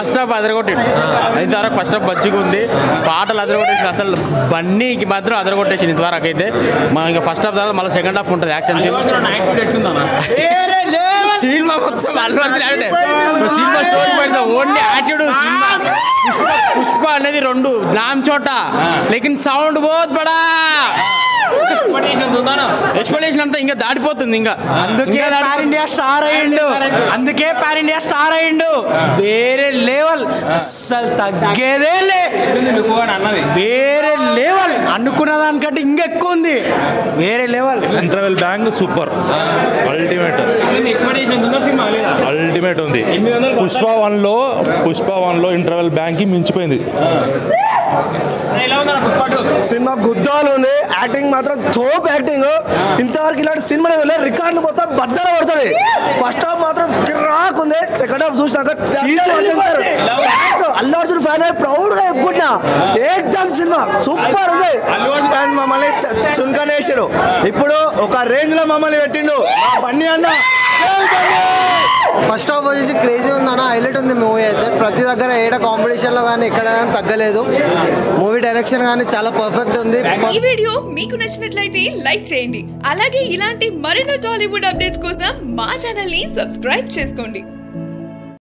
First half అదరగొట్టాడు. ఇంతవరకు first half మంచిగా ఉంది, పాటలు అదరగొట్టేసి అసలు బన్నీకి మాత్రం అదరగొట్టేసి ఇంతవరకు అయితే. ఇంకా ఫస్ట్ హాఫ్ తర్వాత మళ్ళీ సెకండ్ హాఫ్ ఉంటుంది యాక్షన్ సినిమా మొత్తం సినిమా స్టోరీ పెడతా ఓన్లీ యాటిట్యూడ్ సినిమా. పుష్ప అనేది 2 నామ్ చోట లేకిన్ సౌండ్ బోత్ బడా ఎక్స్పెక్టేషన్ అంతా ఇంకా దాటిపోతుంది. ఇంకా అందుకే పాన్ ఇండియా స్టార్ అయ్యిండు. వేరే లెవెల్, అస్సలు తగ్గేదే వేరే లెవెల్. అనుకున్న దానికంటే ఇంకెక్కువ ఉంది, వేరే level. Interval bank super, ultimate ఉంది. పుష్ప వన్ లో ఇంటర్వెల్ బ్యాంక్ కి మించిపోయింది. సినిమా గుద్దాలు ఉంది, యాక్టింగ్ మాత్రం తోపు యాక్టింగ్. ఇంతవరకు ఇలాంటి సినిమా రికార్డులు మొత్తం బద్దలు పడుతుంది. ఫస్ట్ హాఫ్ మాత్రం కిరాక్ ఉంది, సెకండ్ హాఫ్ చూసినాక అల్లు అర్జున్ ఫ్యాన్ ప్రౌడ్ గా చెప్పుకుంటున్నా. ఏకదమ్ సినిమా సూపర్ ఉంది. ఫ్యాన్స్ మమ్మల్ని చున్కనేసాడు, ఇప్పుడు ఒక రేంజ్ లో మమ్మల్ని పెట్టిండు. బన్నీ అన్న ఫస్ట్ హాఫ్ వచ్చేసి క్రేజీ ఉందన్న, హైలైట్ ఉంది మూవీ అయితే. ప్రతి దగ్గర ఏడ కాంపిటీషన్లో కానీ ఎక్కడ తగ్గలేదు. మూవీ డైరెక్షన్ కానీ చాలా పర్ఫెక్ట్ ఉంది. ఈ వీడియో మీకు నచ్చినట్లయితే లైక్ చేయండి. అలాగే ఇలాంటి మరెన్నో టాలీవుడ్ అప్డేట్స్ కోసం మా ఛానల్ ని సబ్స్క్రైబ్ చేసుకోండి.